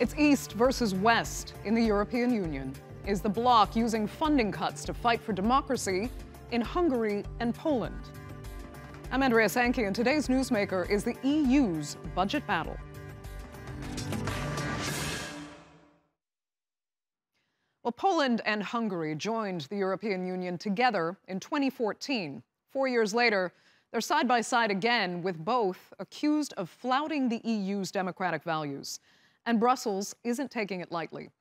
It's East versus West in the European Union. Is the bloc using funding cuts to fight for democracy in Hungary and Poland? I'm Andrea Sankey, and today's newsmaker is the EU's budget battle. Well, Poland and Hungary joined the European Union together in 2014. 4 years later, they're side by side again, with both accused of flouting the EU's democratic values. And Brussels isn't taking it lightly.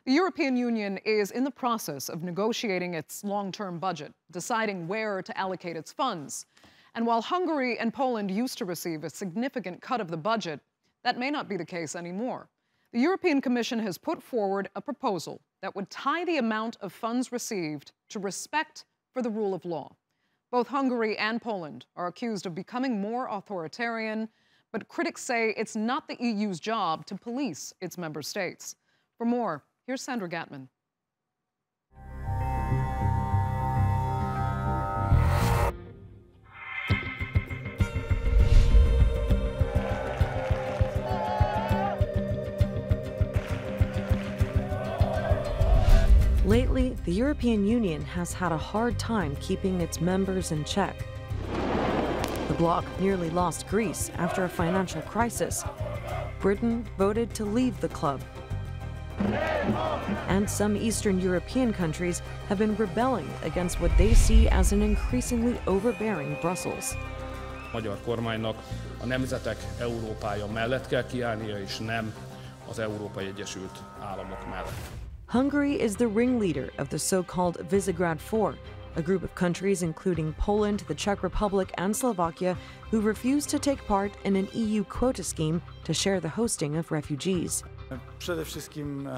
The European Union is in the process of negotiating its long-term budget, deciding where to allocate its funds. And while Hungary and Poland used to receive a significant cut of the budget, that may not be the case anymore. The European Commission has put forward a proposal that would tie the amount of funds received to respect for the rule of law. Both Hungary and Poland are accused of becoming more authoritarian, but critics say it's not the EU's job to police its member states. For more, here's Sandra Gatman. Lately, the European Union has had a hard time keeping its members in check. The bloc nearly lost Greece after a financial crisis. Britain voted to leave the club. And some Eastern European countries have been rebelling against what they see as an increasingly overbearing Brussels. A magyar kormánynak a nemzetek Európája mellett kell kiállnia, és nem az Európai Egyesült Államok mellett. Hungary is the ringleader of the so-called Visegrad Four, a group of countries including Poland, the Czech Republic, and Slovakia, who refuse to take part in an EU quota scheme to share the hosting of refugees. Przede wszystkim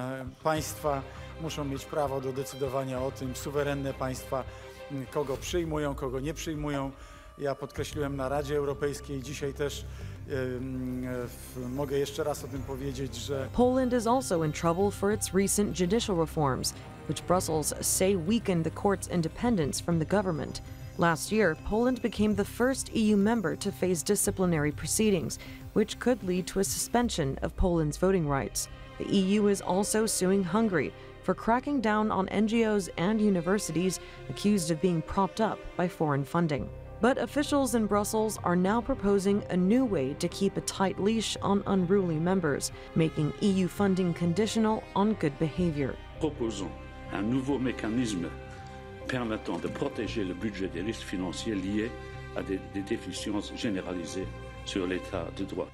państwa muszą mieć prawo do decydowania o tym, suwerenne państwa, kogo przyjmują, kogo nie przyjmują. Ja podkreśliłem na Radzie Europejskiej, dzisiaj też mogę jeszcze raz o tym powiedzieć, że Poland is also in trouble for its recent judicial reforms, which Brussels say weakened the court's independence from the government. Last year, Poland became the first EU member to face disciplinary proceedings, which could lead to a suspension of Poland's voting rights. The EU is also suing Hungary for cracking down on NGOs and universities accused of being propped up by foreign funding. But officials in Brussels are now proposing a new way to keep a tight leash on unruly members, making EU funding conditional on good behavior. Proposons un nouveau mécanisme permettant de protéger le budget des risques financiers liés à des déficiences généralisées sur l'état de droit.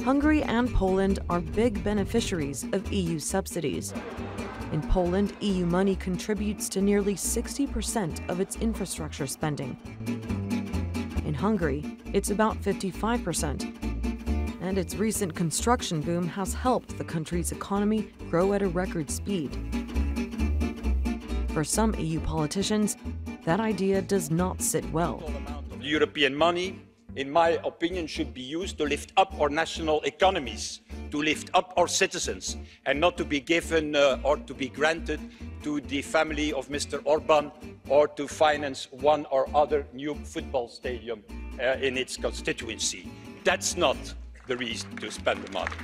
Hungary and Poland are big beneficiaries of EU subsidies. In Poland, EU money contributes to nearly 60% of its infrastructure spending. In Hungary, it's about 55%. And its recent construction boom has helped the country's economy grow at a record speed. For some EU politicians, that idea does not sit well. The European money, in my opinion, should be used to lift up our national economies, to lift up our citizens, and not to be given or to be granted to the family of Mr. Orban, or to finance one or other new football stadium in its constituency. That's not the reason to spend the money.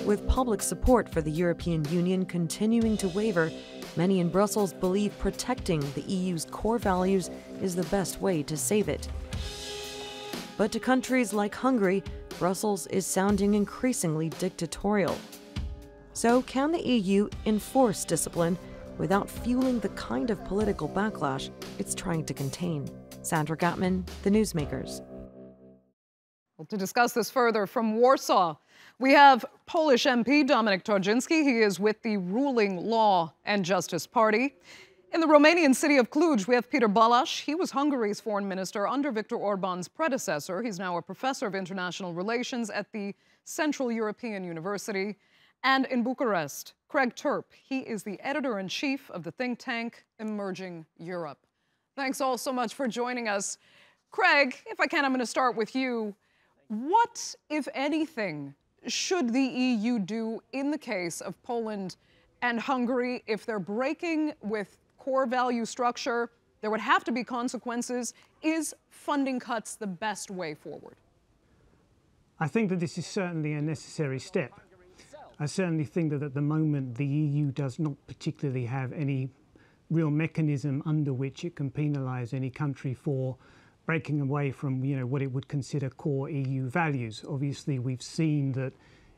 With public support for the European Union continuing to waver, many in Brussels believe protecting the EU's core values is the best way to save it. But to countries like Hungary, Brussels is sounding increasingly dictatorial. So can the EU enforce discipline without fueling the kind of political backlash it's trying to contain? Sandra Gatman, The Newsmakers. Well, to discuss this further from Warsaw, we have Polish MP Dominik Tarczyński. He is with the ruling Law and Justice Party. In the Romanian city of Cluj, we have Peter Balázs. He was Hungary's foreign minister under Viktor Orban's predecessor. He's now a professor of international relations at the Central European University. And in Bucharest, Craig Turp. He is the editor-in-chief of the think tank Emerging Europe. Thanks all so much for joining us. Craig, if I can, I'm going to start with you. What, if anything, should the EU do in the case of Poland and Hungary if they're breaking with core value structure? There would have to be consequences. Is funding cuts the best way forward? I think that this is certainly a necessary step. I certainly think that at the moment the EU does not particularly have any real mechanism under which it can penalise any country for breaking away from, what it would consider core EU values. Obviously, we've seen that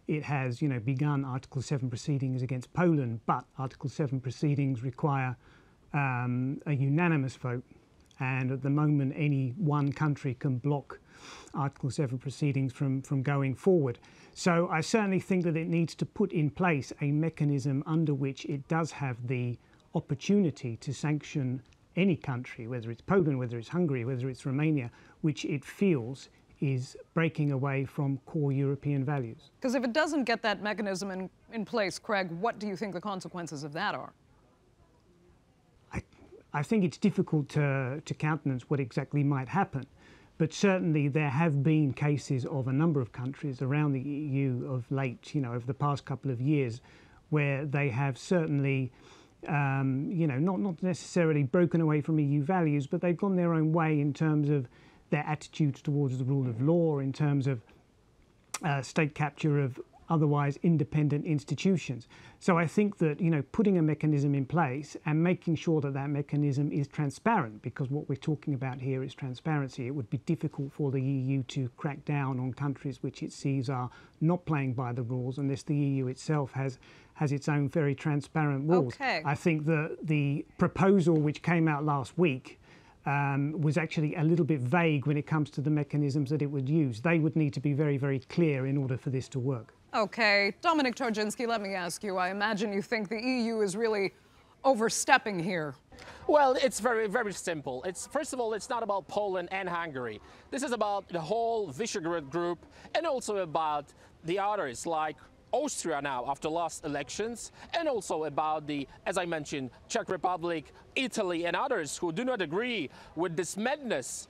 it has, begun Article 7 proceedings against Poland, but Article 7 proceedings require a unanimous vote. And at the moment, any one country can block Article 7 proceedings from going forward. So I certainly think that it needs to put in place a mechanism under which it does have the opportunity to sanction any country, whether it's Poland, whether it's Hungary, whether it's Romania, which it feels is breaking away from core European values. Because if it doesn't get that mechanism in place, Craig, what do you think the consequences of that are? I think it's difficult to countenance what exactly might happen. But certainly there have been cases of a number of countries around the EU of late, over the past couple of years, where they have certainly, not necessarily broken away from EU values, but they've gone their own way in terms of their attitudes towards the rule of law, in terms of state capture of otherwise independent institutions. So I think that, putting a mechanism in place and making sure that that mechanism is transparent, because what we're talking about here is transparency. It would be difficult for the EU to crack down on countries which it sees are not playing by the rules unless the EU itself has its own very transparent rules. Okay. I think the proposal which came out last week was actually a little bit vague when it comes to the mechanisms that it would use. They would need to be very, very clear in order for this to work. Okay, Dominic Tarczynski, let me ask you. I imagine you think the EU is really overstepping here. Well, it's very, very simple. First of all, it's not about Poland and Hungary. This is about the whole Visegrad group and also about the others like Austria now after last elections, and also about the, as I mentioned, Czech Republic, Italy and others who do not agree with this madness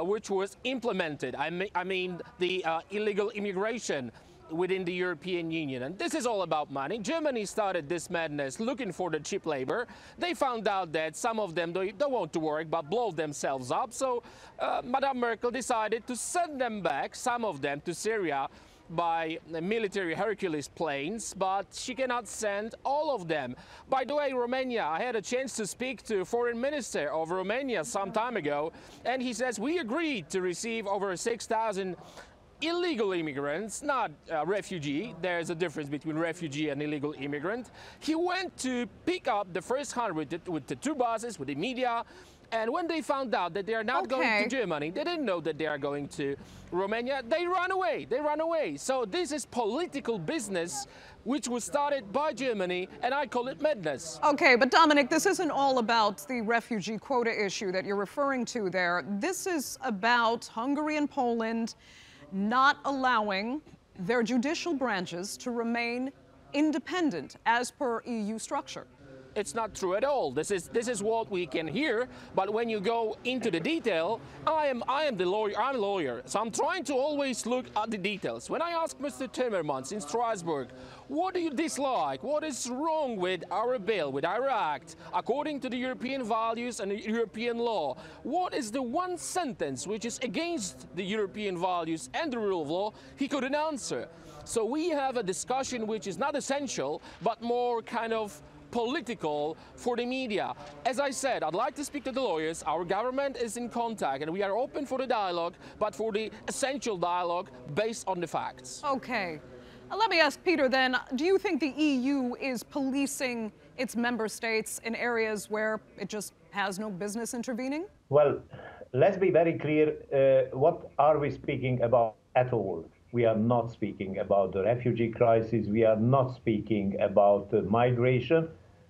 which was implemented. I mean the illegal immigration within the European Union. And this is all about money. Germany started this madness looking for the cheap labor. They found out that some of them don't want to work but blow themselves up. So Madame Merkel decided to send them back, some of them, to Syria by military Hercules planes, but she cannot send all of them. By the way, Romania, I had a chance to speak to Foreign Minister of Romania some time ago, and he says we agreed to receive over 6,000 illegal immigrants, not refugee. There's a difference between refugee and illegal immigrant. He went to pick up the first 100 with the 2 buses, with the media, and when they found out that they are not going to Germany, they didn't know that they are going to Romania, they run away. They run away. So this is political business which was started by Germany, and I call it madness. Okay, but Dominic, this isn't all about the refugee quota issue that you're referring to there. This is about Hungary and Poland not allowing their judicial branches to remain independent as per EU structure. It's not true at all. This is what we can hear, but when you go into the detail, I am the lawyer. I'm a lawyer, so I'm trying to always look at the details. When I ask Mr. Timmermans in Strasbourg, what do you dislike? What is wrong with our bill, with our act, according to the European values and the European law? What is the one sentence which is against the European values and the rule of law? He couldn't answer. So we have a discussion which is not essential, but more kind of political for the media. As I said, I'd like to speak to the lawyers. Our government is in contact and we are open for the dialogue, but for the essential dialogue based on the facts. Okay. Let me ask Peter then, do you think the EU is policing its member states in areas where it just has no business intervening? Well, let's be very clear. What are we speaking about at all? We are not speaking about the refugee crisis. We are not speaking about migration.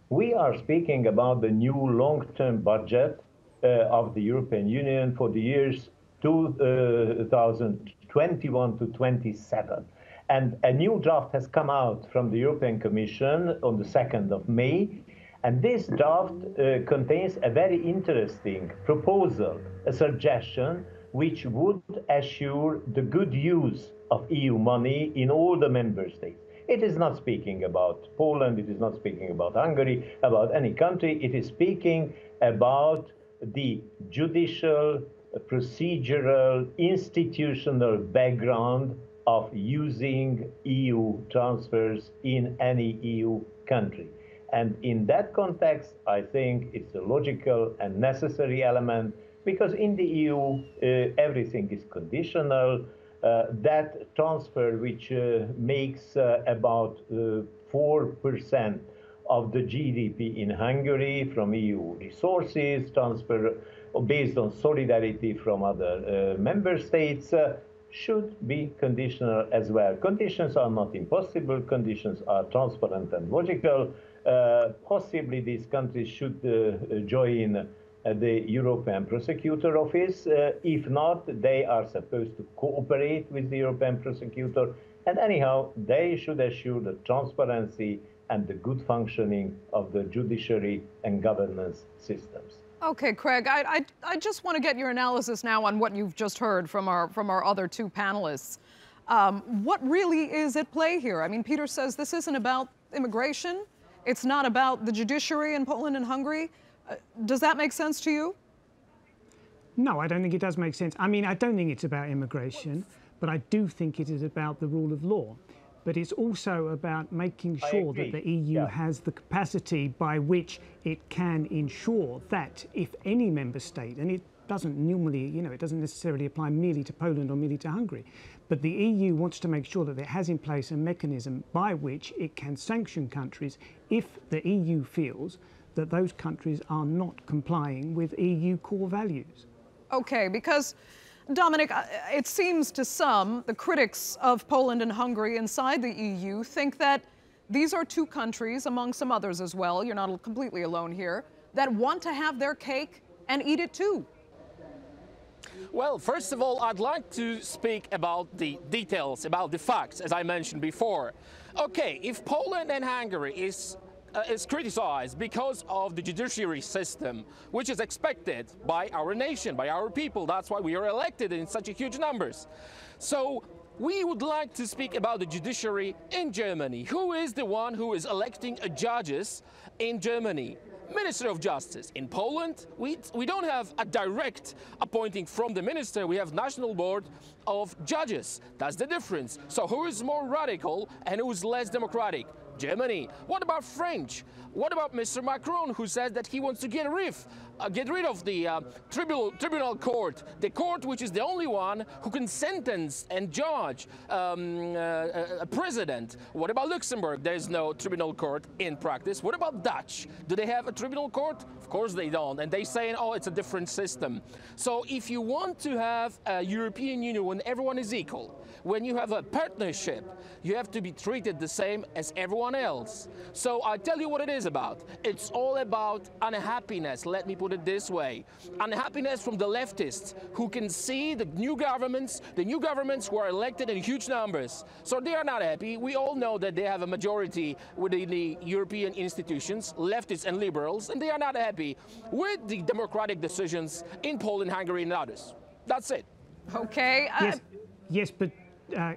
We are speaking about the new long-term budget of the European Union for the years 2021 to 27. And a new draft has come out from the European Commission on the 2nd of May. And this draft contains a very interesting proposal, a suggestion, which would assure the good use of EU money in all the member states. It is not speaking about Poland, it is not speaking about Hungary, about any country. It is speaking about the judicial procedural, institutional background of using EU transfers in any EU country. And in that context, I think it's a logical and necessary element, because in the EU, everything is conditional. That transfer, which makes about 4% of the GDP in Hungary from EU resources, transfer based on solidarity from other member states, should be conditional as well. Conditions are not impossible, conditions are transparent and logical. Possibly these countries should join the European Prosecutor Office. If not, they are supposed to cooperate with the European Prosecutor. And anyhow, they should assure the transparency and the good functioning of the judiciary and governance systems. Okay, Craig, I just want to get your analysis now on what you've just heard from our other two panelists. What really is at play here? I mean, Peter says this isn't about immigration. It's not about the judiciary in Poland and Hungary. Does that make sense to you? No, I don't think it does make sense. I mean, I don't think it's about immigration, but I do think it is about the rule of law. But it's also about making sure that the EU has the capacity by which it can ensure that if any member state, and it doesn't normally, it doesn't necessarily apply merely to Poland or merely to Hungary, but the EU wants to make sure that it has in place a mechanism by which it can sanction countries if the EU feels that those countries are not complying with EU core values. Okay, because Dominic, it seems to some, the critics of Poland and Hungary inside the EU think that these are two countries, among some others as well, you're not completely alone here, that want to have their cake and eat it too. Well, first of all, I'd like to speak about the details, about the facts, as I mentioned before. Okay, if Poland and Hungary is criticized because of the judiciary system, which is expected by our nation, by our people. That's why we are elected in such a huge numbers. So we would like to speak about the judiciary in Germany. Who is the one who is electing judges in Germany? Minister of Justice. In Poland, we don't have a direct appointing from the minister. We have National Board of Judges. That's the difference. So who is more radical and who is less democratic? Germany. What about French? What about Mr. Macron, who says that he wants to get rid of the tribunal court, the court which is the only one who can sentence and judge a president? What about Luxembourg? There is no tribunal court in practice. What about Dutch? Do they have a tribunal court? Of course they don't. And they say, oh, it's a different system. So if you want to have a European Union when everyone is equal, when you have a partnership, you have to be treated the same as everyone else. So I tell you what it is about. It's all about unhappiness, let me put it this way. Unhappiness from the leftists who can see the new governments who are elected in huge numbers. So they are not happy. We all know that they have a majority within the European institutions, leftists and liberals, and they are not happy with the democratic decisions in Poland, Hungary and others. That's it. Okay. Yes, but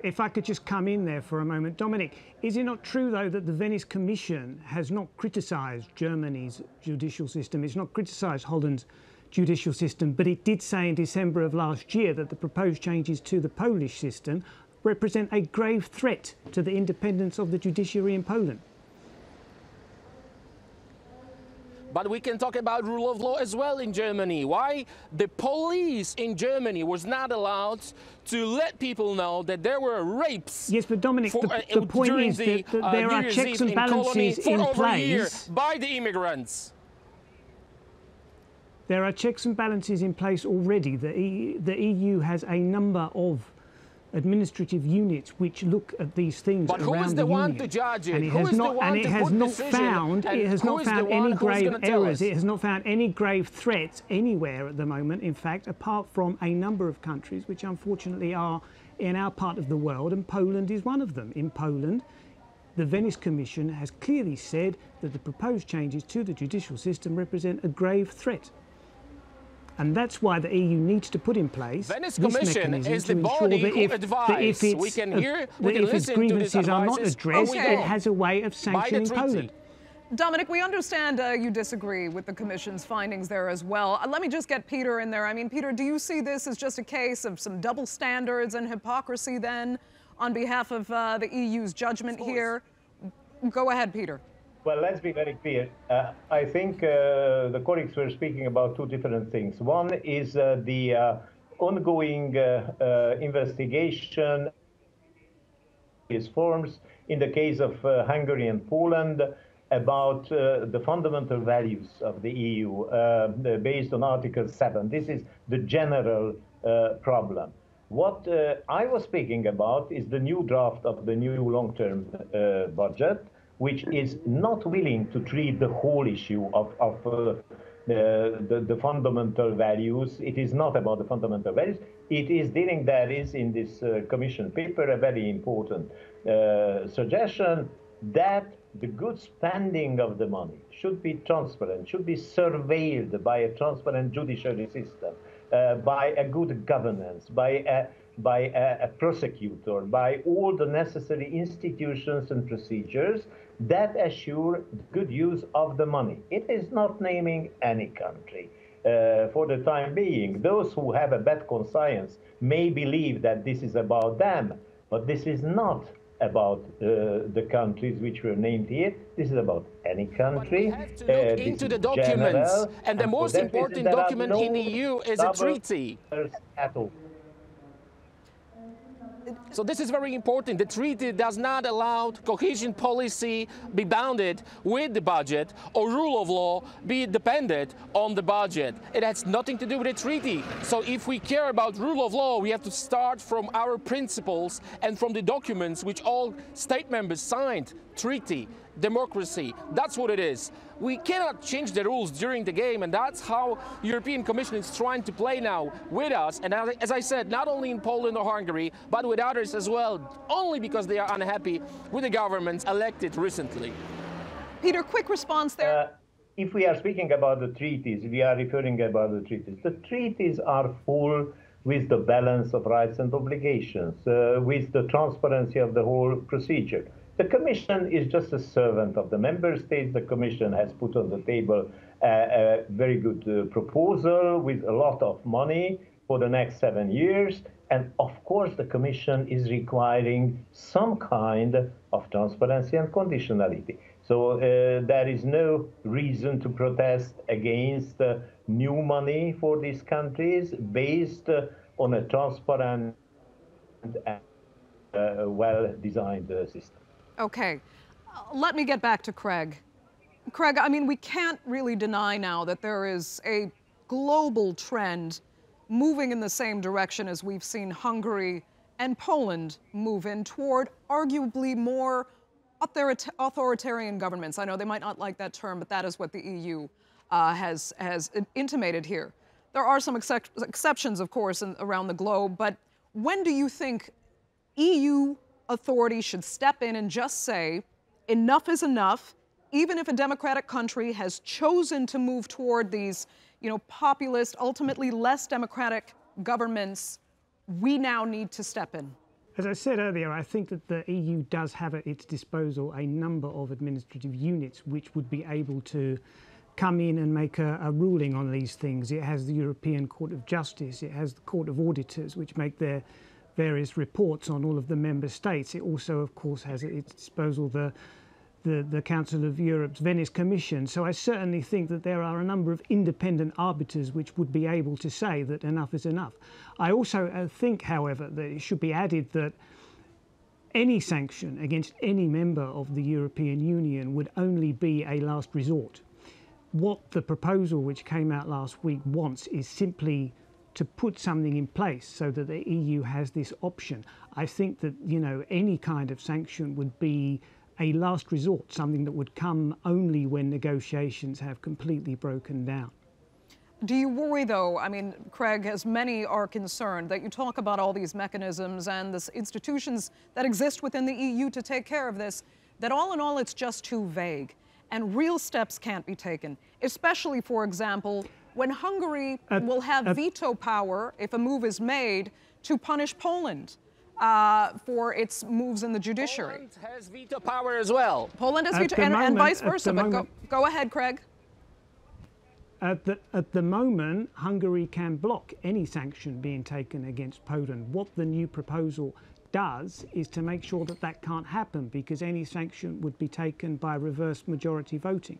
if I could just come in there for a moment. Dominic, is it not true, though, that the Venice Commission has not criticised Germany's judicial system, it's not criticised Holland's judicial system, but it did say in December of last year that the proposed changes to the Polish system represent a grave threat to the independence of the judiciary in Poland? But we can talk about rule of law as well in Germany. Why the police in Germany was not allowed to let people know that there were rapes. Yes, but Dominic, the point is that there are checks and balances in place by the immigrants. There are checks and balances in place already. The EU has a number of administrative units which look at these things but who is the one to judge it? And it has not found any grave errors. It has not found any grave threats anywhere at the moment, in fact, apart from a number of countries which unfortunately are in our part of the world, and Poland is one of them. In Poland, the Venice Commission has clearly said that the proposed changes to the judicial system represent a grave threat. And that's why the EU needs to put in place Venice Commission is the body who advises. We can listen to this grievances are not addressed, it has a way of sanctioning Poland. Dominic, we understand you disagree with the Commission's findings there as well. Let me just get Peter in there. I mean, Peter, do you see this as just a case of some double standards and hypocrisy then on behalf of the EU's judgment here? Go ahead, Peter. Well, let's be very clear. I think the colleagues were speaking about two different things. One is the ongoing investigation forms in the case of Hungary and Poland about the fundamental values of the EU based on Article 7. This is the general problem. What I was speaking about is the new draft of the new long-term budget, which is not willing to treat the whole issue of the fundamental values. It is not about the fundamental values. It is dealing, that is in this Commission paper, a very important suggestion that the good spending of the money should be transparent, should be surveilled by a transparent judiciary system, by a good governance, by a prosecutor, by all the necessary institutions and procedures that assure good use of the money. It is not naming any country. For the time being, those who have a bad conscience may believe that this is about them, but this is not about the countries which were named here. This is about any country. But we have to look into the documents, general, and the most important document in the EU is a treaty. So this is very important. The treaty does not allow cohesion policy be bounded with the budget or rule of law be dependent on the budget. It has nothing to do with the treaty. So if we care about rule of law, we have to start from our principles and from the documents which all state members signed. Treaty, democracy, that's what it is. We cannot change the rules during the game, and that's how European Commission is trying to play now with us. And as I said, not only in Poland or Hungary, but with others as well, only because they are unhappy with the governments elected recently. Peter, quick response there. If we are speaking about the treaties, we are referring about the treaties. The treaties are full with the balance of rights and obligations, with the transparency of the whole procedure. The Commission is just a servant of the member states. The Commission has put on the table a very good proposal with a lot of money for the next 7 years. And of course, the Commission is requiring some kind of transparency and conditionality. So there is no reason to protest against new money for these countries based on a transparent and well-designed system. Okay, let me get back to Craig. Craig, I mean, we can't really deny now that there is a global trend moving in the same direction as we've seen Hungary and Poland move in toward arguably more authoritarian governments. I know they might not like that term, but that is what the EU has intimated here. There are some exceptions, of course, around the globe, but when do you think EU authorities should step in and just say, enough is enough, even if a democratic country has chosen to move toward these, populist, ultimately less democratic governments, we now need to step in? As I said earlier, I think that the EU does have at its disposal a number of administrative units which would be able to come in and make a ruling on these things. It has the European Court of Justice, it has the Court of Auditors, which make their various reports on all of the member states. It also, of course, has at its disposal the Council of Europe's Venice Commission. So I certainly think that there are a number of independent arbiters which would be able to say that enough is enough. I also think, however, that it should be added that any sanction against any member of the European Union would only be a last resort. What the proposal which came out last week wants is simply to put something in place so that the EU has this option. I think that, any kind of sanction would be a last resort, something that would come only when negotiations have completely broken down. Do you worry, though, I mean, Craig, as many are concerned, that you talk about all these mechanisms and the institutions that exist within the EU to take care of this, that all in all it's just too vague and real steps can't be taken, especially, for example, when Hungary will have veto power if a move is made to punish Poland. for its moves in the judiciary. Poland has veto power as well. Poland has veto, and vice versa. But go ahead, Craig. At the moment, Hungary can block any sanction being taken against Poland. What the new proposal does is to make sure that that can't happen, because any sanction would be taken by reverse majority voting.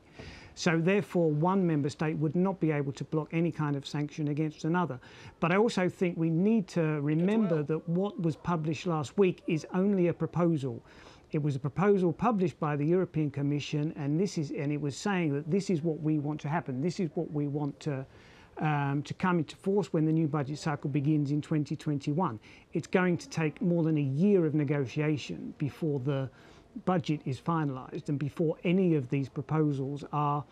So therefore, one member state would not be able to block any kind of sanction against another. But I also think we need to remember that what was published last week is only a proposal. It was a proposal published by the European Commission, and it was saying that this is what we want to happen. This is what we want to come into force when the new budget cycle begins in 2021. It's going to take more than a year of negotiation before the budget is finalised and before any of these proposals are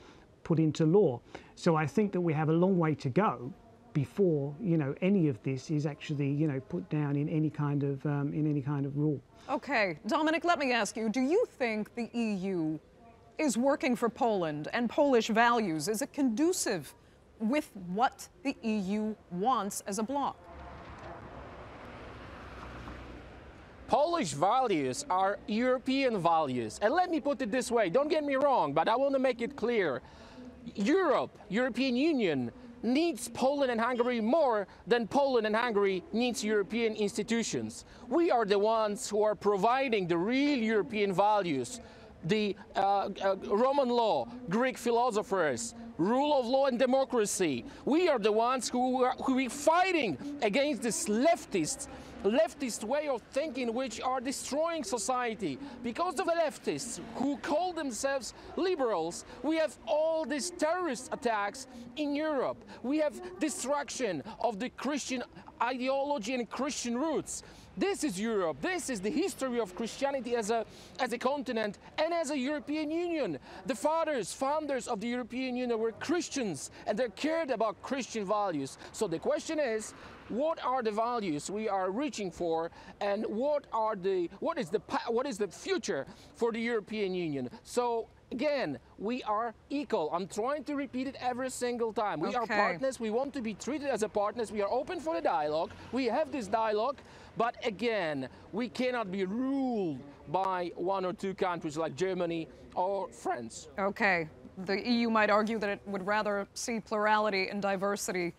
put into law. So I think that we have a long way to go before any of this is actually put down in any kind of rule. Okay, Dominic, let me ask you: do you think the EU is working for Poland and Polish values? Is it conducive with what the EU wants as a bloc? Polish values are European values. And let me put it this way, don't get me wrong, but I want to make it clear. European Union, needs Poland and Hungary more than Poland and Hungary needs European institutions. We are the ones who are providing the real European values. The Roman law, Greek philosophers, rule of law and democracy. We are the ones who are fighting against this leftist way of thinking, which are destroying society. Because of the leftists who call themselves liberals, we have all these terrorist attacks in Europe. We have destruction of the Christian ideology and Christian roots. This is Europe. This is the history of Christianity as a continent and as a European Union. The founders of the European Union were Christians, and they cared about Christian values. So the question is, what are the values we are reaching for, and what is the future for the European Union? So again, we are equal. I'm trying to repeat it every single time. We are partners. We want to be treated as a partners. We are open for the dialogue. We have this dialogue. But again, we cannot be ruled by one or two countries like Germany or France. Okay. The EU might argue that it would rather see plurality and diversity.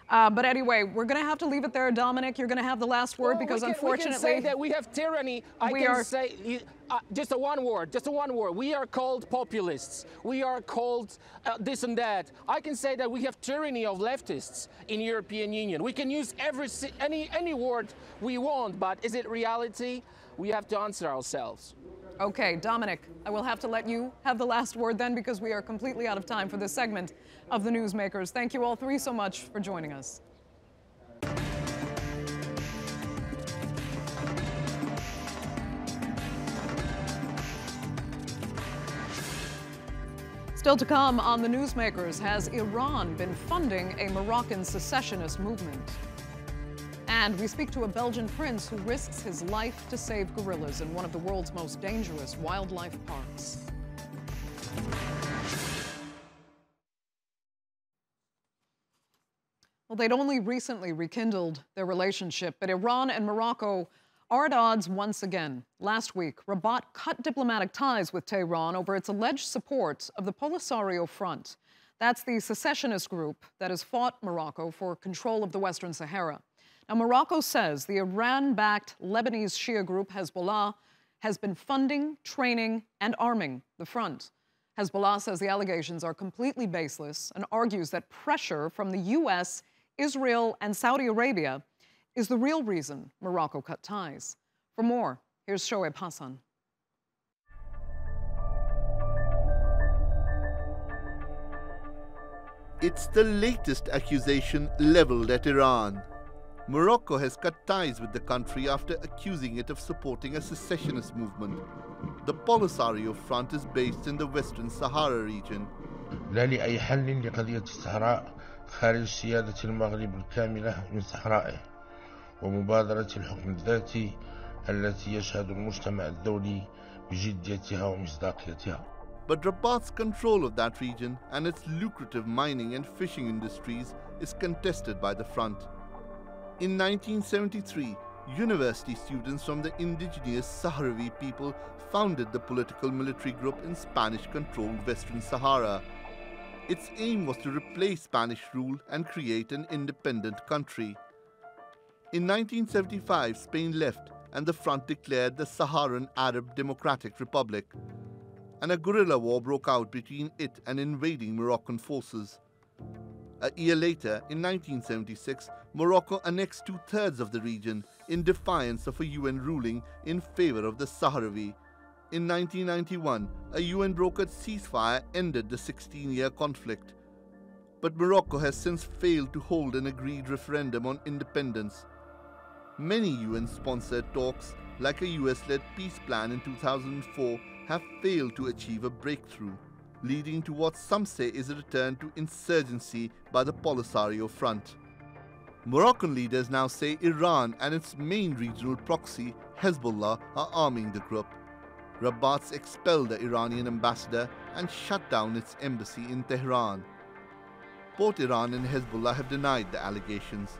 But anyway, we're going to have to leave it there. Dominic, you're going to have the last word, because unfortunately... We can say that we have tyranny. Just one word. We are called populists. We are called this and that. I can say that we have tyranny of leftists in European Union. We can use any word we want, but is it reality? We have to answer ourselves. Okay, Dominic, I will have to let you have the last word then, because we are completely out of time for this segment of the Newsmakers. Thank you all three so much for joining us. Still to come on the Newsmakers, has Iran been funding a Moroccan secessionist movement? And we speak to a Belgian prince who risks his life to save gorillas in one of the world's most dangerous wildlife parks. Well, they'd only recently rekindled their relationship, but Iran and Morocco are at odds once again. Last week, Rabat cut diplomatic ties with Tehran over its alleged support of the Polisario Front. That's the secessionist group that has fought Morocco for control of the Western Sahara. Now, Morocco says the Iran-backed Lebanese Shia group Hezbollah has been funding, training, and arming the front. Hezbollah says the allegations are completely baseless and argues that pressure from the U.S., Israel, and Saudi Arabia is the real reason Morocco cut ties. For more, here's Shoaib Hassan. It's the latest accusation leveled at Iran. Morocco has cut ties with the country after accusing it of supporting a secessionist movement. The Polisario Front is based in the Western Sahara region. لا لأي حل لقضية الصحراء خارج سيادة المغرب الكاملة من صحرائه ومبادرة الحكم الذاتي التي يشهد المجتمع الدولي بجديتها ومصداقيتها. But Rabat's control of that region and its lucrative mining and fishing industries is contested by the front. In 1973, University students from the indigenous Sahrawi people founded the political military group in Spanish-controlled Western Sahara. Its aim was to replace Spanish rule and create an independent country. In 1975, Spain left and the front declared the Saharan Arab Democratic Republic, and a guerrilla war broke out between it and invading Moroccan forces. A year later, in 1976, Morocco annexed 2/3 of the region in defiance of a UN ruling in favor of the Sahrawi. In 1991, a UN-brokered ceasefire ended the 16-year conflict. But Morocco has since failed to hold an agreed referendum on independence. Many UN-sponsored talks, like a US-led peace plan in 2004, have failed to achieve a breakthrough, leading to what some say is a return to insurgency by the Polisario Front. Moroccan leaders now say Iran and its main regional proxy, Hezbollah, are arming the group. Rabat's expelled the Iranian ambassador and shut down its embassy in Tehran. Both Iran and Hezbollah have denied the allegations.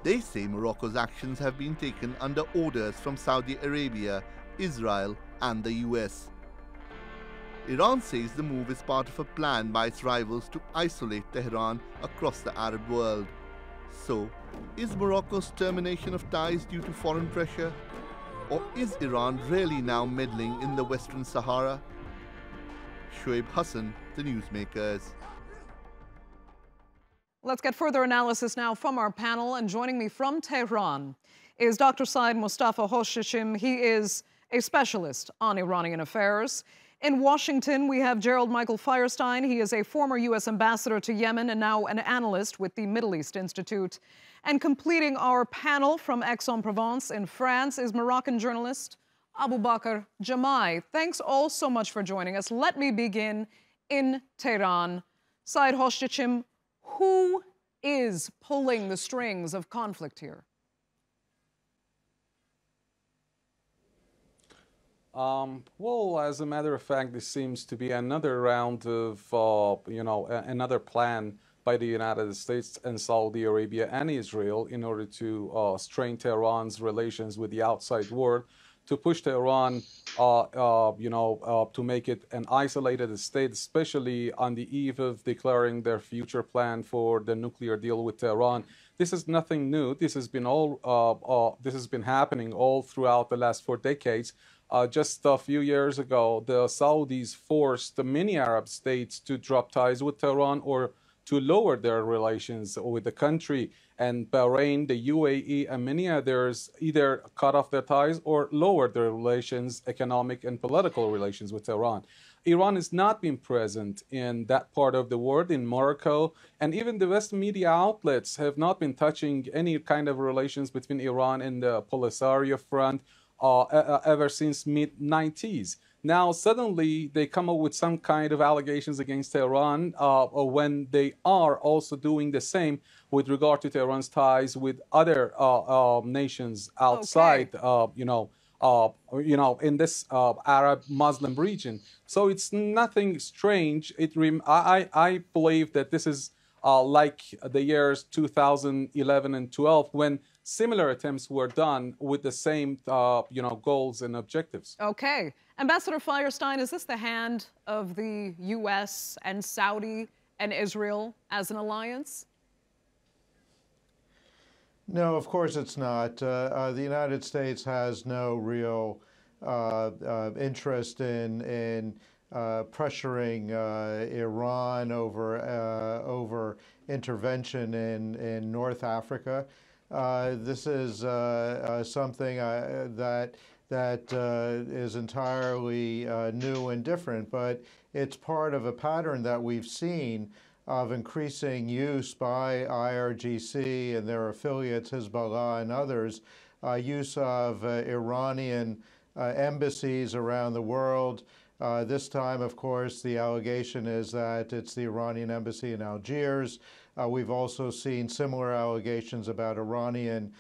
They say Morocco's actions have been taken under orders from Saudi Arabia, Israel, and the US. Iran says the move is part of a plan by its rivals to isolate Tehran across the Arab world. So, is Morocco's termination of ties due to foreign pressure? Or is Iran really now meddling in the Western Sahara? Shoaib Hassan, The Newsmakers. Let's get further analysis now from our panel, and joining me from Tehran is Dr. Said Mustafa Hoshchechim. He is a specialist on Iranian affairs. In Washington, we have Gerald Michael Firestein. He is a former U.S. ambassador to Yemen and now an analyst with the Middle East Institute. And completing our panel from Aix-en-Provence in France is Moroccan journalist Abu Bakr Jamai. Thanks all so much for joining us. Let me begin in Tehran. Said Hoshchechim, who is pulling the strings of conflict here? Well, as a matter of fact, this seems to be another round of, another plan by the United States and Saudi Arabia and Israel in order to strain Tehran's relations with the outside world, to push Tehran, to make it an isolated state, especially on the eve of declaring their future plan for the nuclear deal with Tehran. This is nothing new. This has been happening all throughout the last 4 decades. Just a few years ago, the Saudis forced many Arab states to drop ties with Tehran or to lower their relations with the country. And Bahrain, the UAE, and many others either cut off their ties or lowered their relations, economic and political relations with Tehran. Iran has not been present in that part of the world, in Morocco, and even the Western media outlets have not been touching any kind of relations between Iran and the Polisario Front ever since mid-90s. Now, suddenly, they come up with some kind of allegations against Tehran when they are also doing the same with regard to Tehran's ties with other nations outside, in this Arab Muslim region. So it's nothing strange. I believe that this is like the years 2011 and 12 when similar attempts were done with the same, goals and objectives. Okay. Ambassador Firestein, is this the hand of the U.S. and Saudi and Israel as an alliance? No, of course it's not. The United States has no real interest in pressuring Iran over intervention in North Africa. This is something that is entirely new and different, but it's part of a pattern that we've seen of increasing use by IRGC and their affiliates, Hezbollah and others, use of Iranian embassies around the world. This time, of course, the allegation is that it's the Iranian embassy in Algiers. We've also seen similar allegations about Iranian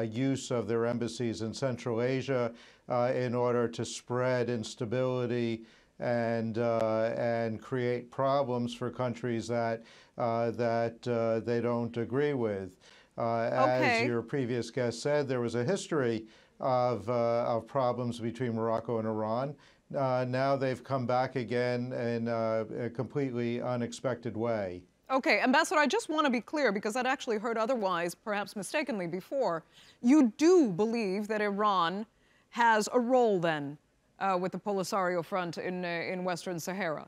use of their embassies in Central Asia in order to spread instability and create problems for countries that they don't agree with. As your previous guest said, there was a history of problems between Morocco and Iran. Now they've come back again in a completely unexpected way. Okay, Ambassador, I just want to be clear, because I'd actually heard otherwise, perhaps mistakenly before. You do believe that Iran has a role, then, with the Polisario Front in Western Sahara?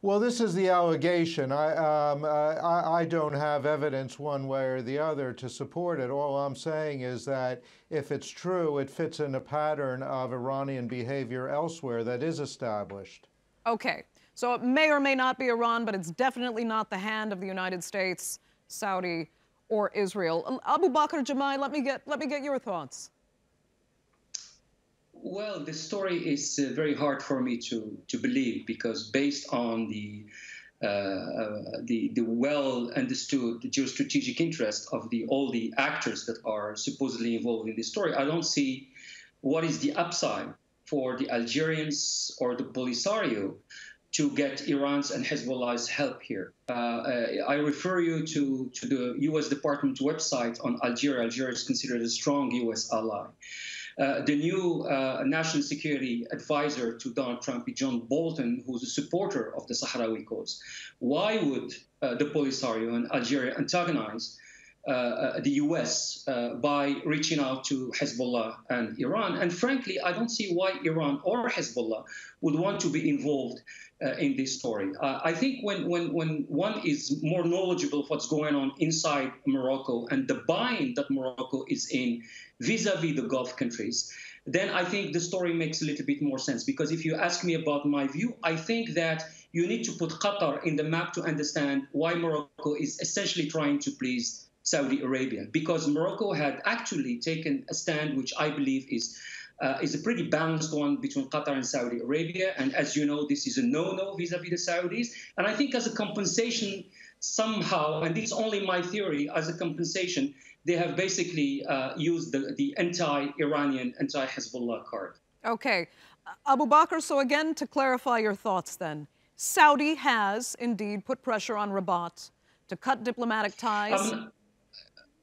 Well, this is the allegation. I don't have evidence one way or the other to support it. All I'm saying is that if it's true, it fits in a pattern of Iranian behavior elsewhere that is established. Okay. So it may or may not be Iran, but it's definitely not the hand of the United States, Saudi, or Israel. Abu Bakr Jamai, let me get your thoughts. Well, the story is very hard for me to believe, because based on the well understood geostrategic interest of all the actors that are supposedly involved in this story, I don't see what is the upside for the Algerians or the Polisario to get Iran's and Hezbollah's help here. I refer you to the U.S. Department website on Algeria. Algeria is considered a strong U.S. ally. The new national security advisor to Donald Trump, John Bolton, who's a supporter of the Sahrawi cause. Why would the Polisario and Algeria antagonize the U.S. by reaching out to Hezbollah and Iran? And frankly, I don't see why Iran or Hezbollah would want to be involved in this story. I think when one is more knowledgeable of what's going on inside Morocco and the bind that Morocco is in vis-a-vis the Gulf countries, then I think the story makes a little bit more sense. Because if you ask me about my view, I think that you need to put Qatar in the map to understand why Morocco is essentially trying to please Saudi Arabia, because Morocco had actually taken a stand which I believe is a pretty balanced one between Qatar and Saudi Arabia. And as you know, this is a no-no vis-a-vis the Saudis. And I think as a compensation somehow, and it's only my theory, as a compensation, they have basically used the anti-Iranian, anti-Hezbollah card. Okay. Abu Bakr, so again, to clarify your thoughts then, Saudi has indeed put pressure on Rabat to cut diplomatic ties.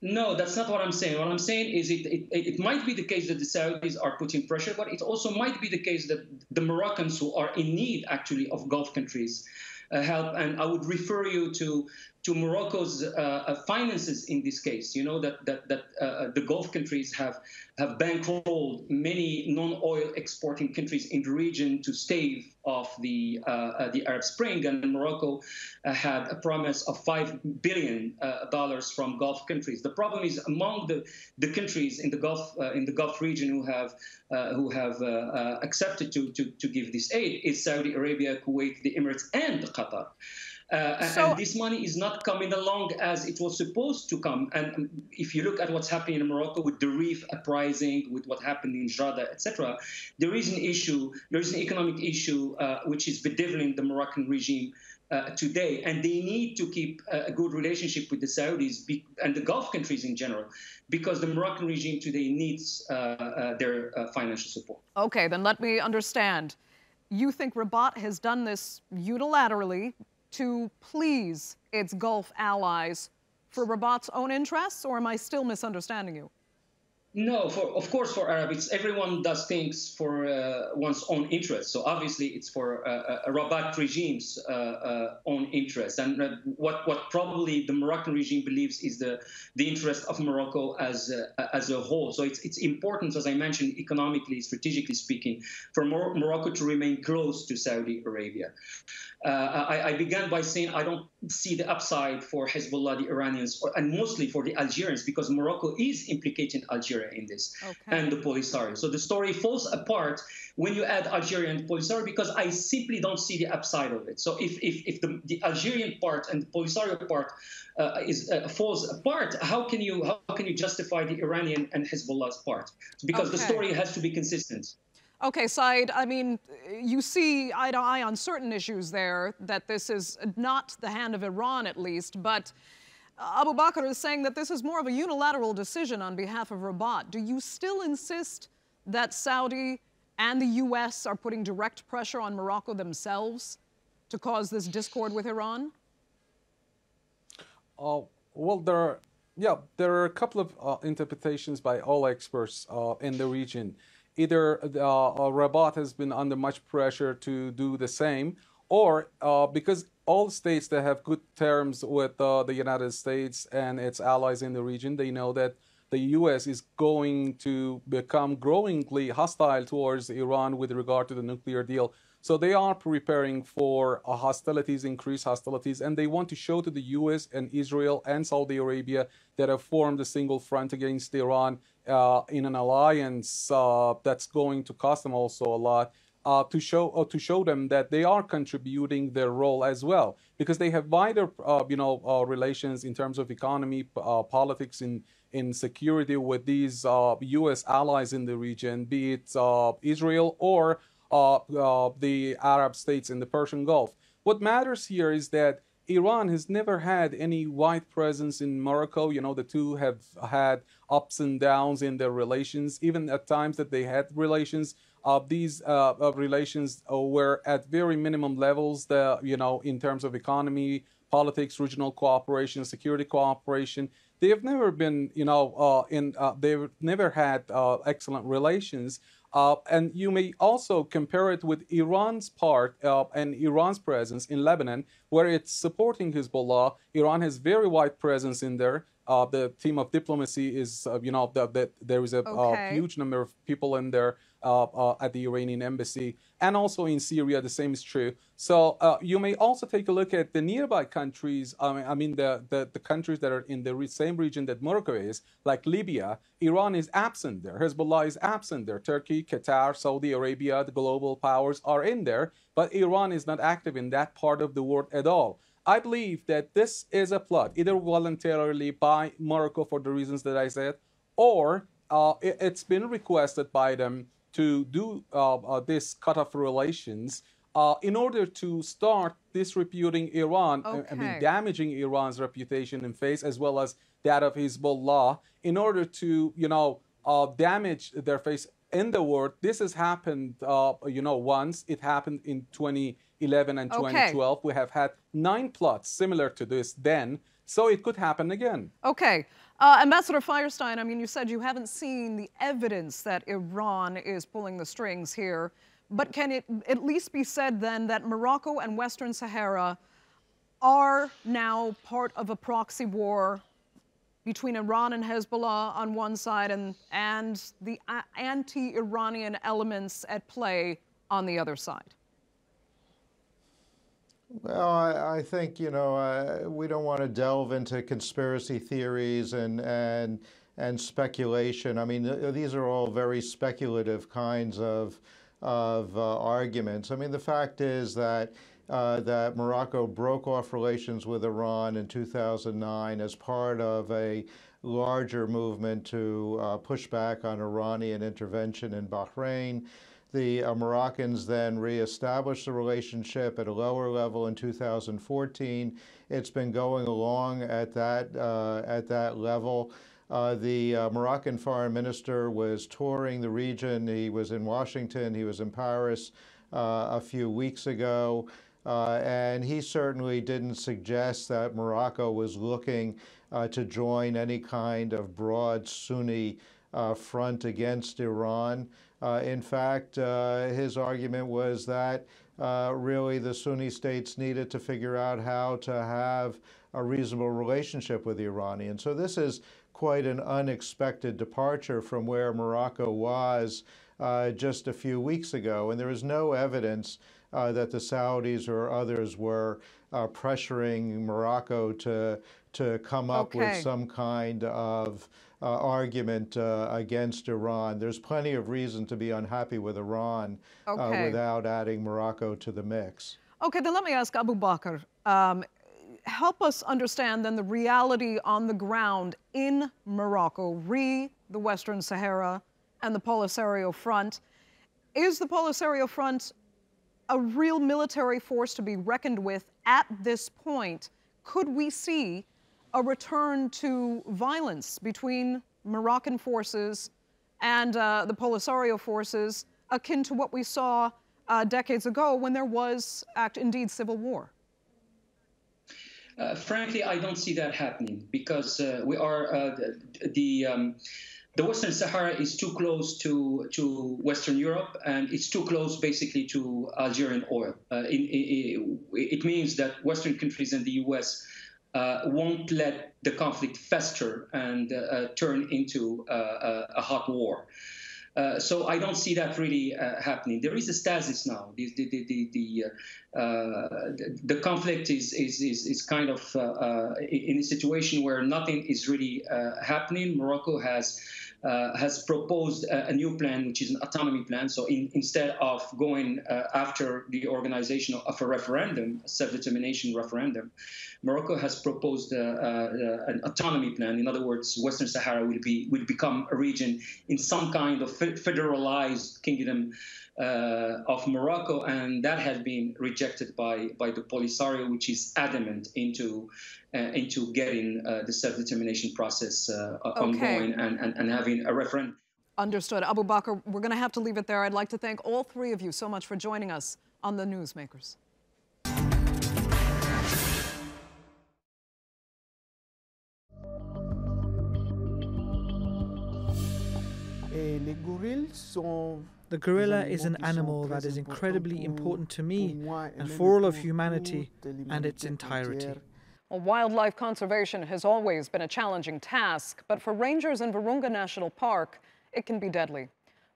No, that's not what I'm saying. What I'm saying is it might be the case that the Saudis are putting pressure, but it also might be the case that the Moroccans, who are in need actually of Gulf countries, help. And I would refer you to Morocco's finances in this case. You know that the Gulf countries have bankrolled many non-oil exporting countries in the region to stave off the Arab Spring, and Morocco had a promise of $5 billion from Gulf countries. The problem is among the countries in the Gulf region who have accepted to give this aid is Saudi Arabia, Kuwait, the Emirates, and Qatar. And this money is not coming along as it was supposed to come. And if you look at what's happening in Morocco with the Rif uprising, with what happened in Jada, etc., there is an issue, there is an economic issue which is bedeviling the Moroccan regime today. And they need to keep a good relationship with the Saudis and the Gulf countries in general, because the Moroccan regime today needs their financial support. Okay, then let me understand. You think Rabat has done this unilaterally to please its Gulf allies for Rabat's own interests, or am I still misunderstanding you? No, of course for Arabs, everyone does things for one's own interests. So obviously it's for Rabat regime's own interests. And what probably the Moroccan regime believes is the interest of Morocco as a whole. So it's important, as I mentioned, economically, strategically speaking, for Morocco to remain close to Saudi Arabia. I began by saying I don't see the upside for Hezbollah, the Iranians, and mostly for the Algerians, because Morocco is implicating Algeria in this, and the Polisario. So the story falls apart when you add Algeria and Polisario, because I simply don't see the upside of it. So if the Algerian part and the Polisario part falls apart, how can you justify the Iranian and Hezbollah's part? Because the story has to be consistent. Okay, Said, I mean, you see eye to eye on certain issues there, that this is not the hand of Iran, at least, but Abu Bakr is saying that this is more of a unilateral decision on behalf of Rabat. Do you still insist that Saudi and the U.S. are putting direct pressure on Morocco themselves to cause this discord with Iran? Well, there are a couple of interpretations by all experts in the region. Either Rabat has been under much pressure to do the same, or because all states that have good terms with the United States and its allies in the region, they know that the U.S. is going to become growingly hostile towards Iran with regard to the nuclear deal. So they are preparing for hostilities, increased hostilities, and they want to show to the U.S. and Israel and Saudi Arabia that have formed a single front against Iran in an alliance that's going to cost them also a lot. To show them that they are contributing their role as well, because they have wider, relations in terms of economy, politics, in security with these U.S. allies in the region, be it Israel or the Arab states in the Persian Gulf. What matters here is that Iran has never had any wide presence in Morocco. You know, the two have had ups and downs in their relations. Even at times that they had relations, these relations were at very minimum levels, in terms of economy, politics, regional cooperation, security cooperation. They have never been, they've never had excellent relations. And you may also compare it with Iran's part and Iran's presence in Lebanon, where it's supporting Hezbollah. Iran has very wide presence in there. The team of diplomacy is, there is a huge number of people in there at the Iranian embassy. And also in Syria, the same is true. So you may also take a look at the nearby countries. The countries that are in the same region that Morocco is, like Libya. Iran is absent there. Hezbollah is absent there. Turkey, Qatar, Saudi Arabia, the global powers are in there. But Iran is not active in that part of the world at all. I believe that this is a plot, either voluntarily by Morocco for the reasons that I said, or it's been requested by them to do this cut-off relations in order to start disreputing Iran, damaging Iran's reputation and face, as well as that of Hezbollah, in order to, damage their face in the world. This has happened, once. It happened in 2011 and 2012. We have had 9 plots similar to this then, so it could happen again. Okay. Ambassador Firestein, I mean, you said you haven't seen the evidence that Iran is pulling the strings here, but can it at least be said then that Morocco and Western Sahara are now part of a proxy war between Iran and Hezbollah on one side and the anti-Iranian elements at play on the other side? Well, I think, we don't want to delve into conspiracy theories and speculation. I mean, these are all very speculative kinds of arguments. I mean, the fact is that that Morocco broke off relations with Iran in 2009 as part of a larger movement to push back on Iranian intervention in Bahrain. The Moroccans then reestablished the relationship at a lower level in 2014. It's been going along at that level. The Moroccan foreign minister was touring the region. He was in Washington. He was in Paris a few weeks ago. And he certainly didn't suggest that Morocco was looking to join any kind of broad Sunni front against Iran. In fact, his argument was that really the Sunni states needed to figure out how to have a reasonable relationship with the Iranians. So this is quite an unexpected departure from where Morocco was just a few weeks ago. And there is no evidence that the Saudis or others were pressuring Morocco to come up with some kind of argument against Iran. There's plenty of reason to be unhappy with Iran without adding Morocco to the mix. Okay, then let me ask Abu Bakr. Help us understand then the reality on the ground in Morocco, the Western Sahara and the Polisario Front. Is the Polisario Front a real military force to be reckoned with at this point? Could we see a return to violence between Moroccan forces and the Polisario forces, akin to what we saw decades ago when there was, indeed, civil war? Frankly, I don't see that happening because we are the Western Sahara is too close to Western Europe, and it's too close basically to Algerian oil. It means that Western countries and the US won't let the conflict fester and turn into a hot war. So I don't see that really happening. There is a stasis now. The conflict is kind of in a situation where nothing is really happening. Morocco has proposed a new plan, which is an autonomy plan. So instead of going after the organization of a referendum, a self-determination referendum, Morocco has proposed an autonomy plan. In other words, Western Sahara will become a region in some kind of federalized kingdom of Morocco, and that has been rejected by the Polisario, which is adamant into getting the self-determination process ongoing and having a referendum. Understood. Abu Bakr, we're going to have to leave it there. I'd like to thank all three of you so much for joining us on The Newsmakers. The gorilla is an animal that is incredibly important to me and for all of humanity and its entirety. Well, wildlife conservation has always been a challenging task, but for rangers in Virunga National Park, it can be deadly.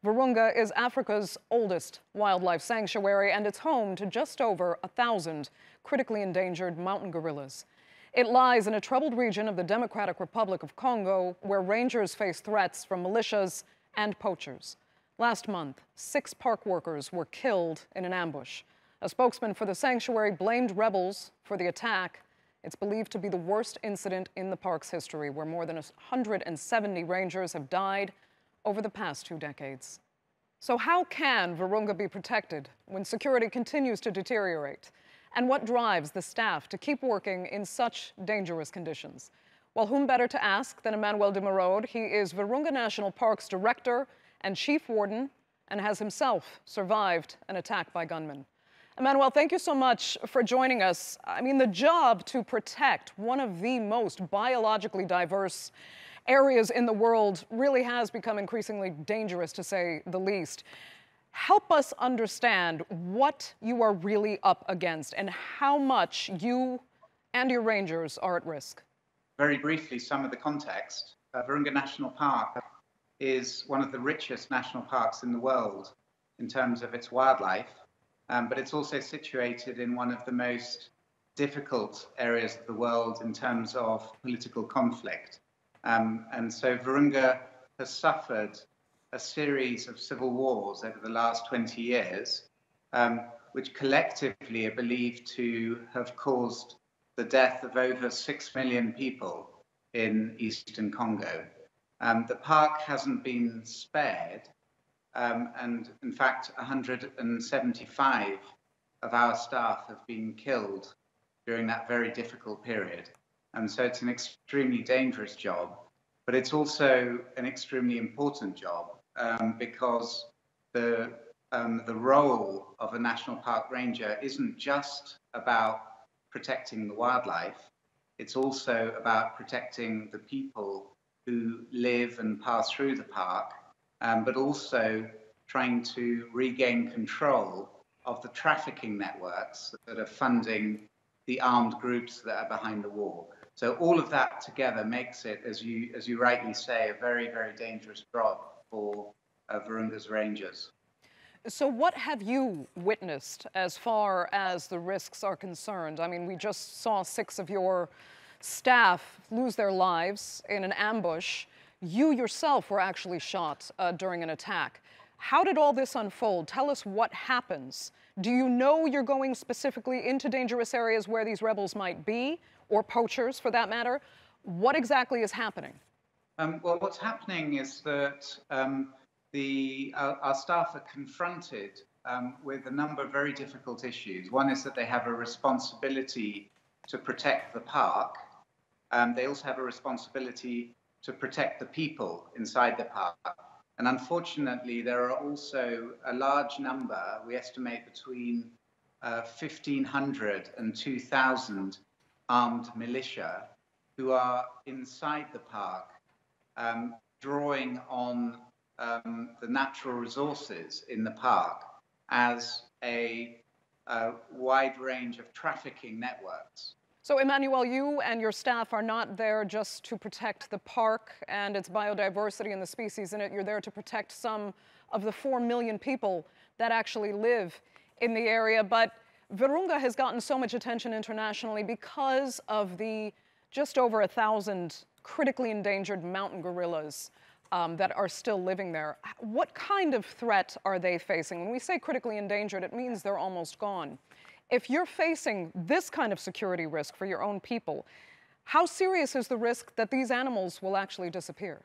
Virunga is Africa's oldest wildlife sanctuary, and it's home to just over 1,000 critically endangered mountain gorillas. It lies in a troubled region of the Democratic Republic of Congo, where rangers face threats from militias and poachers. Last month, 6 park workers were killed in an ambush. A spokesman for the sanctuary blamed rebels for the attack. It's believed to be the worst incident in the park's history, where more than 170 rangers have died over the past 2 decades. So how can Virunga be protected when security continues to deteriorate? And what drives the staff to keep working in such dangerous conditions? Well, whom better to ask than Emmanuel de Merode? He is Virunga National Park's director and chief warden, and has himself survived an attack by gunmen. Emmanuel, thank you so much for joining us. I mean, the job to protect one of the most biologically diverse areas in the world really has become increasingly dangerous, to say the least. Help us understand what you are really up against and how much you and your rangers are at risk. Very briefly, some of the context. Virunga National Park is one of the richest national parks in the world in terms of its wildlife, but it's also situated in one of the most difficult areas of the world in terms of political conflict. And so Virunga has suffered a series of civil wars over the last 20 years, which collectively are believed to have caused the death of over 6 million people in eastern Congo. The park hasn't been spared, and in fact, 175 of our staff have been killed during that very difficult period. And so it's an extremely dangerous job, but it's also an extremely important job because the role of a national park ranger isn't just about protecting the wildlife, it's also about protecting the people who live and pass through the park, but also trying to regain control of the trafficking networks that are funding the armed groups that are behind the war. So all of that together makes it, as you rightly say, a very, very dangerous job for Virunga's rangers. So what have you witnessed as far as the risks are concerned? I mean, we just saw 6 of your staff lose their lives in an ambush. You yourself were actually shot during an attack. How did all this unfold? Tell us what happens. Do you know you're going specifically into dangerous areas where these rebels might be, or poachers for that matter? What exactly is happening? Well, what's happening is that our staff are confronted with a number of very difficult issues. One is that they have a responsibility to protect the park. They also have a responsibility to protect the people inside the park. And unfortunately, there are also a large number, we estimate between 1,500 and 2,000 armed militia who are inside the park, drawing on the natural resources in the park as a wide range of trafficking networks. So, Emmanuel, you and your staff are not there just to protect the park and its biodiversity and the species in it. You're there to protect some of the 4 million people that actually live in the area. But Virunga has gotten so much attention internationally because of the just over 1,000 critically endangered mountain gorillas that are still living there. What kind of threat are they facing? When we say critically endangered, it means they're almost gone. If you're facing this kind of security risk for your own people, how serious is the risk that these animals will actually disappear?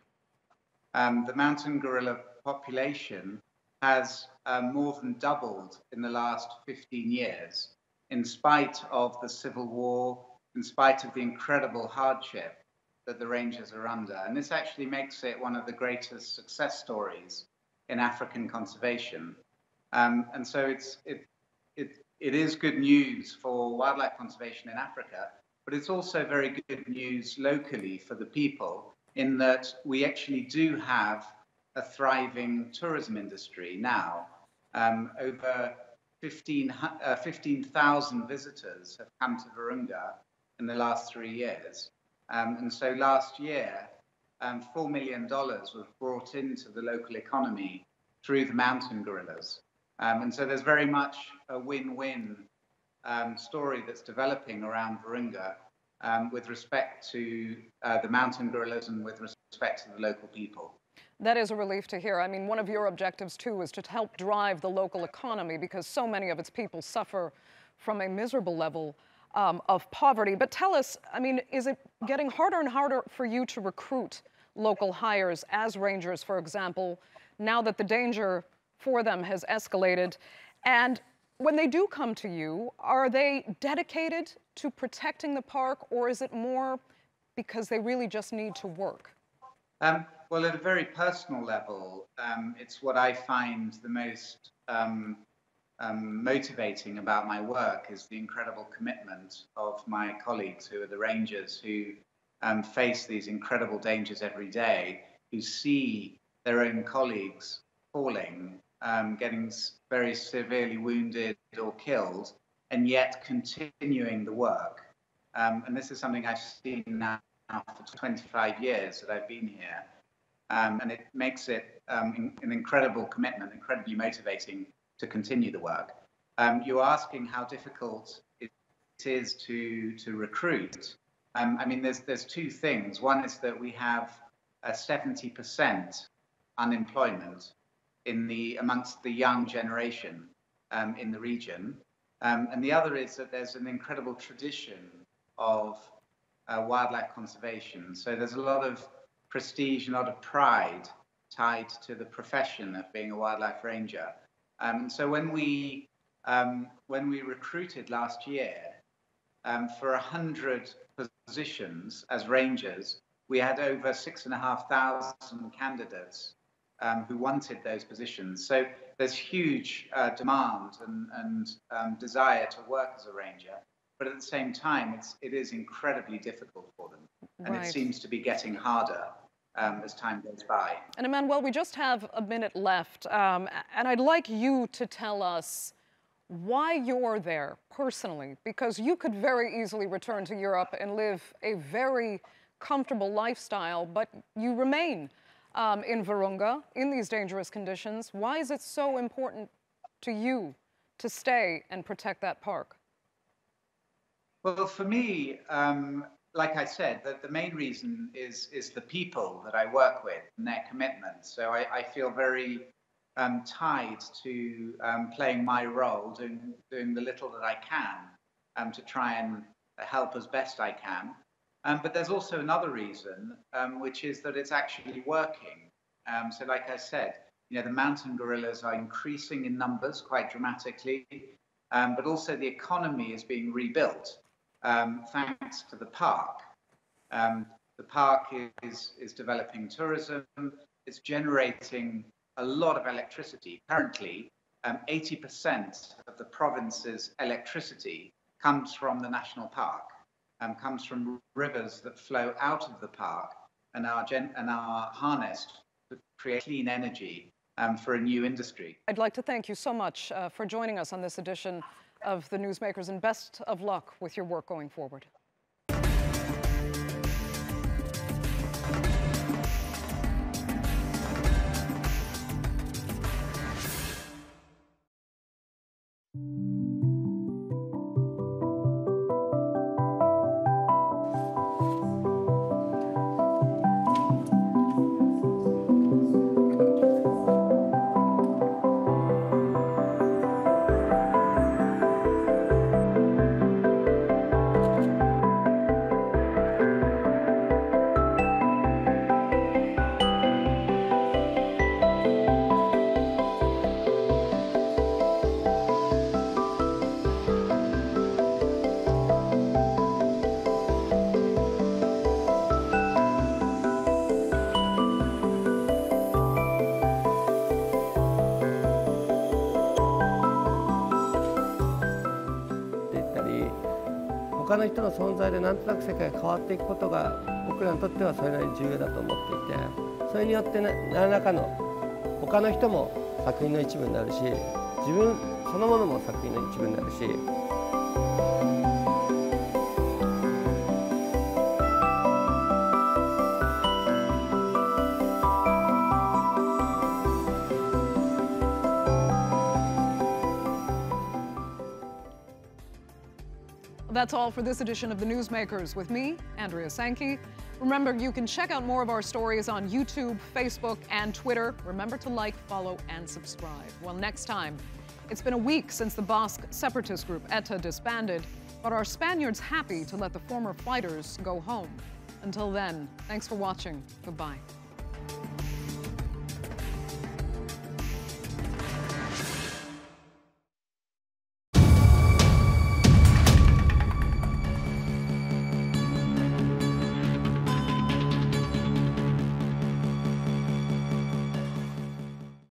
The mountain gorilla population has more than doubled in the last 15 years, in spite of the civil war, in spite of the incredible hardship that the rangers are under. And this actually makes it one of the greatest success stories in African conservation. And so it is good news for wildlife conservation in Africa, but it's also very good news locally for the people, in that we actually do have a thriving tourism industry now. Over 15,000 visitors have come to Virunga in the last 3 years. And so last year, $4 million was brought into the local economy through the mountain gorillas. And so there's very much a win-win story that's developing around Virunga with respect to the mountain gorillas and with respect to the local people. That is a relief to hear. I mean, one of your objectives, too, is to help drive the local economy because so many of its people suffer from a miserable level of poverty. But tell us, I mean, is it getting harder and harder for you to recruit local hires as rangers, for example, now that the danger for them has escalated? And when they do come to you, are they dedicated to protecting the park, or is it more because they really just need to work? Well, at a very personal level, it's what I find the most motivating about my work is the incredible commitment of my colleagues who are the rangers, who face these incredible dangers every day, who see their own colleagues falling, getting very severely wounded or killed, and yet continuing the work. And this is something I've seen now for 25 years that I've been here. And it makes it an incredible commitment, incredibly motivating to continue the work. You're asking how difficult it is to recruit. I mean, there's two things. One is that we have a 70% unemployment amongst the young generation in the region. And the other is that there's an incredible tradition of wildlife conservation. So there's a lot of prestige, a lot of pride tied to the profession of being a wildlife ranger. So when we recruited last year for 100 positions as rangers, we had over 6,500 candidates who wanted those positions. So there's huge demand and desire to work as a ranger. But at the same time, it is incredibly difficult for them. And Right. It seems to be getting harder as time goes by. And Emmanuel, we just have a minute left, and I'd like you to tell us why you're there personally, because you could very easily return to Europe and live a very comfortable lifestyle, but you remain in Virunga in these dangerous conditions. Why is it so important to you to stay and protect that park? Well, for me, like I said, the main reason is the people that I work with and their commitment. So I feel very tied to playing my role, doing the little that I can to try and help as best I can. But there's also another reason, which is that it's actually working. So like I said, you know, the mountain gorillas are increasing in numbers quite dramatically, but also the economy is being rebuilt thanks to the park. The park is developing tourism. It's generating a lot of electricity. Currently, 80% of the province's electricity comes from the national park. comes from rivers that flow out of the park and are harnessed to create clean energy for a new industry. I'd like to thank you so much for joining us on this edition of The Newsmakers, and best of luck with your work going forward.他の人の存在でなんとなく世界が変わっていくことが僕らにとってはそれなりに重要だと思っていて、それによって何らかの他の人も作品の一部になるし、自分そのものも作品の一部になるし。That's all for this edition of The Newsmakers with me, Andrea Sankey. Remember, you can check out more of our stories on YouTube, Facebook, and Twitter. Remember to like, follow, and subscribe. Well, next time, it's been a week since the Basque separatist group ETA disbanded, but are Spaniards happy to let the former fighters go home? Until then, thanks for watching. Goodbye.